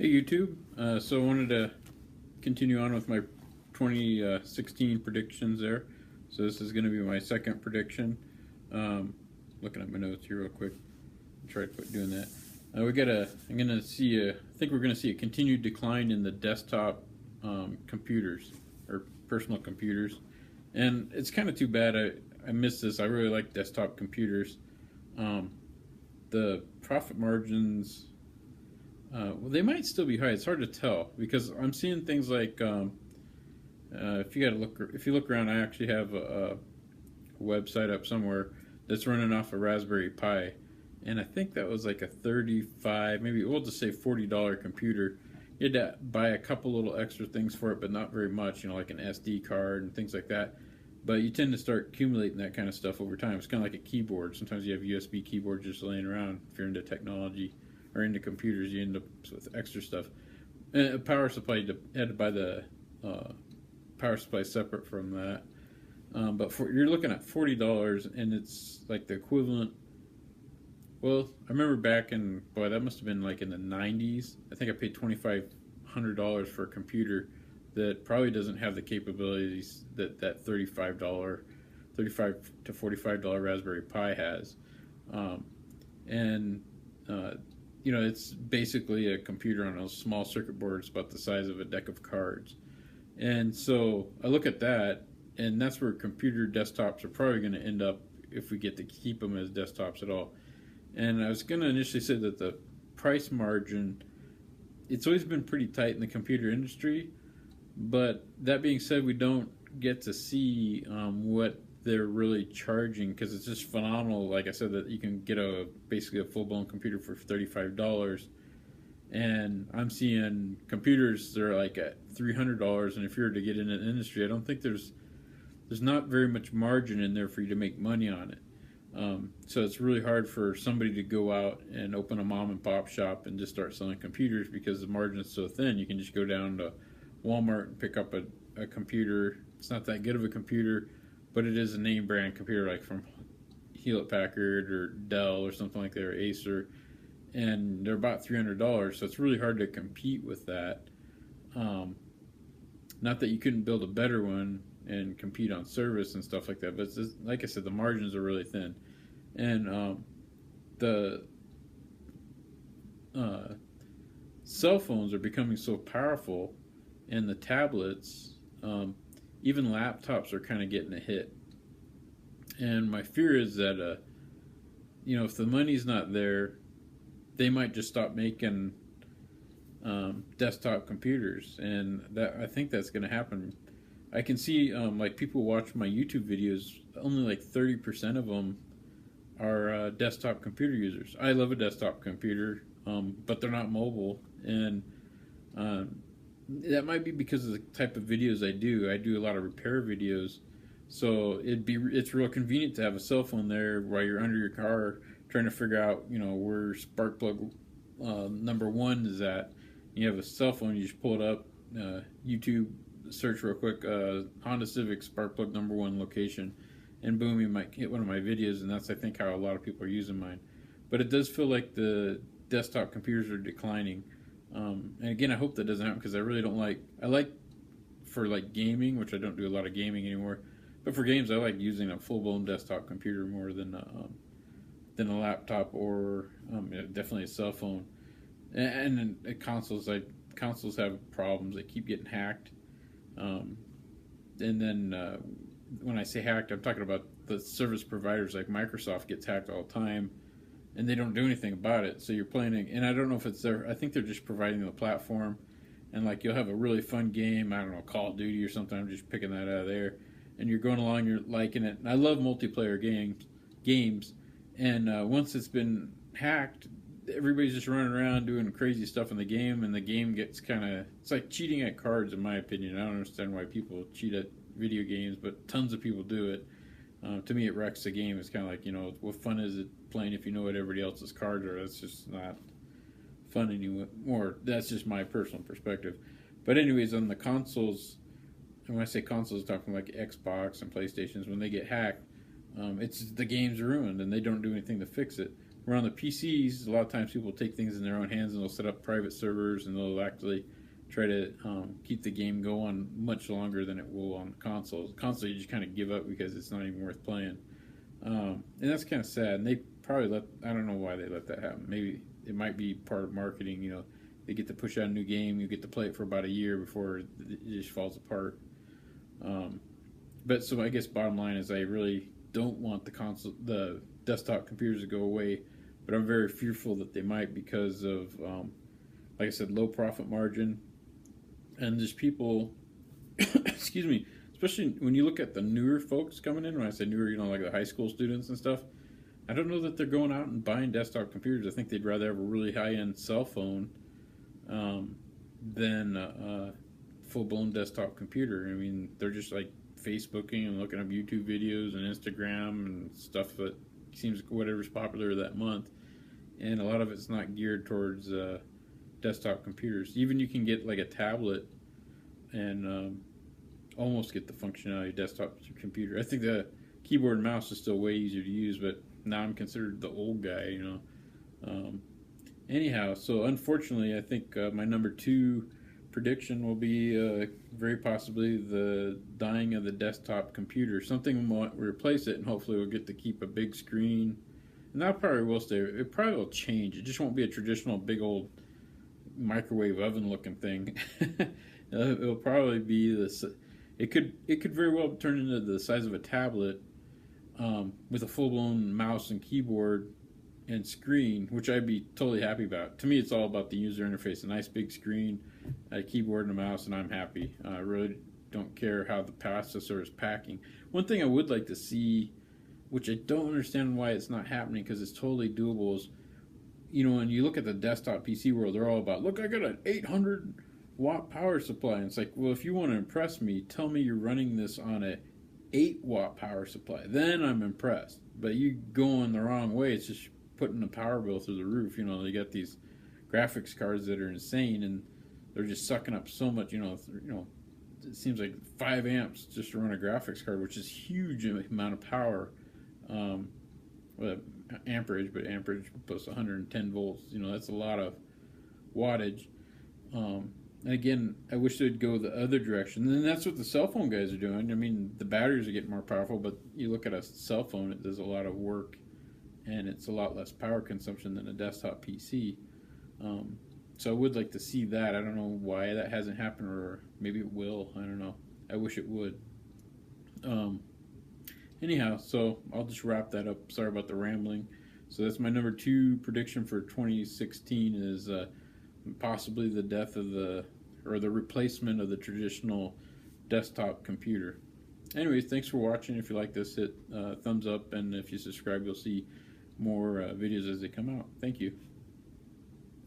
Hey YouTube, so I wanted to continue on with my 2016 predictions there. So this is going to be my second prediction. Looking at my notes here real quick. Try to quit doing that. I think we're going to see a continued decline in the desktop computers or personal computers, and it's kind of too bad. I missed this. I really like desktop computers. The profit margins. Well, they might still be high. It's hard to tell because I'm seeing things like if you look around, I actually have a website up somewhere that's running off a Raspberry Pi, and I think that was like a 35, maybe we'll just say $40 computer. You had to buy a couple little extra things for it, but not very much. Like an SD card and things like that. But you tend to start accumulating that kind of stuff over time. It's kind of like a keyboard. Sometimes you have USB keyboards just laying around if you're into technology or into computers, you end up with extra stuff. And a power supply, you had to buy the power supply separate from that. But you're looking at $40, and it's like the equivalent. Well, I remember back in, that must have been like in the 90s. I think I paid $2,500 for a computer that probably doesn't have the capabilities that $35 to $45 Raspberry Pi has. It's basically a computer on a small circuit board. It's about the size of a deck of cards. And so I look at that, and that's where computer desktops are probably going to end up if we get to keep them as desktops at all. And I was going to initially say that the price margin, it's always been pretty tight in the computer industry. But that being said, we don't get to see what they're really charging, because it's just phenomenal. Like I said, that you can get basically a full-blown computer for $35, and I'm seeing computers that are like at $300. And if you were to get in an industry, I don't think there's not very much margin in there for you to make money on it. So it's really hard for somebody to go out and open a mom and pop shop and just start selling computers, because the margin is so thin. You can just go down to Walmart and pick up a computer. It's not that good of a computer, but it is a name brand computer, like from Hewlett Packard or Dell or something like that, or Acer, and they're about $300. So it's really hard to compete with that. Not that you couldn't build a better one and compete on service and stuff like that, but it's just, like I said, the margins are really thin, and the cell phones are becoming so powerful, and the tablets, even laptops are kind of getting a hit. And my fear is that, if the money's not there, they might just stop making desktop computers, and I think that's going to happen. I can see like people watch my YouTube videos, only like 30% of them are desktop computer users. I love a desktop computer, but they're not mobile, and that might be because of the type of videos I do. I do a lot of repair videos, so it's real convenient to have a cell phone there while you're under your car trying to figure out where spark plug number 1 is at. You have a cell phone, you just pull it up, YouTube, search real quick, Honda Civic spark plug number 1 location, and boom, you might hit one of my videos. And that's, I think, how a lot of people are using mine. But it does feel like the desktop computers are declining. And again, I hope that doesn't happen, because I really don't I like for like gaming, which I don't do a lot of gaming anymore, but for games I like using a full-blown desktop computer more than a laptop, or definitely a cell phone. And consoles have problems. They keep getting hacked. And then when I say hacked, I'm talking about the service providers. Like Microsoft gets hacked all the time, and they don't do anything about it. So you're playing, and I don't know if it's I think they're just providing the platform, and like you'll have a really fun game, I don't know, Call of Duty or something. I'm just picking that out of there, and you're going along, you're liking it. And I love multiplayer games, and once it's been hacked, everybody's just running around doing crazy stuff in the game, and the game gets it's like cheating at cards, in my opinion. I don't understand why people cheat at video games, but tons of people do it. To me, it wrecks the game. It's kind of like, what fun is it playing if you know what everybody else's cards are? That's just not fun anymore. That's just my personal perspective. But anyways, on the consoles, and when I say consoles, I'm talking like Xbox and PlayStations, when they get hacked, it's the game's ruined, and they don't do anything to fix it. Where on the PCs, a lot of times people take things in their own hands and they'll set up private servers and they'll actually try to keep the game going much longer than it will on consoles. Console, you just kind of give up because it's not even worth playing. And that's kind of sad. And they probably I don't know why they let that happen. Maybe it might be part of marketing. You know, they get to push out a new game, you get to play it for about a year before it just falls apart. But so I guess bottom line is I really don't want the desktop computers to go away, but I'm very fearful that they might because of, like I said, low profit margin, and there's people, excuse me, especially when you look at the newer folks coming in. When I say newer, you know, like the high school students and stuff. I don't know that they're going out and buying desktop computers. I think they'd rather have a really high-end cell phone than a full-blown desktop computer. I mean, they're just like Facebooking and looking up YouTube videos and Instagram and stuff that seems whatever's popular that month. And a lot of it's not geared towards desktop computers. Even you can get like a tablet and almost get the functionality of desktop computer. I think the keyboard and mouse is still way easier to use, but now I'm considered the old guy, you know. Anyhow, so unfortunately, I think my number 2 prediction will be very possibly the dying of the desktop computer. Something will replace it, and hopefully we'll get to keep a big screen. And that probably will stay. It probably will change. It just won't be a traditional big old microwave oven looking thing. It'll probably be this. It could very well turn into the size of a tablet with a full blown mouse and keyboard and screen, which I'd be totally happy about. To me, it's all about the user interface. A nice big screen, a keyboard and a mouse, and I'm happy. I really don't care how the processor is packing. One thing I would like to see, which I don't understand why it's not happening because it's totally doable, is, you know, when you look at the desktop PC world, they're all about, look, I got an 800 watt power supply. And it's like, well, if you want to impress me, tell me you're running this on a 8-watt power supply. Then I'm impressed. But you going the wrong way, it's just putting the power bill through the roof. You know, they got these graphics cards that are insane, and they're just sucking up so much. You know, it seems like 5 amps just to run a graphics card, which is huge amount of power. Well, amperage, but amperage plus 110 volts. You know, that's a lot of wattage. And again, I wish they'd go the other direction. And that's what the cell phone guys are doing. I mean, the batteries are getting more powerful, but you look at a cell phone, it does a lot of work, and it's a lot less power consumption than a desktop PC. So I would like to see that. I don't know why that hasn't happened, or maybe it will. I don't know. I wish it would. Anyhow, so I'll just wrap that up. Sorry about the rambling. So that's my number 2 prediction for 2016 is possibly the death of the replacement of the traditional desktop computer. Anyways, thanks for watching. If you like this, hit thumbs up, and if you subscribe, you'll see more videos as they come out. Thank you.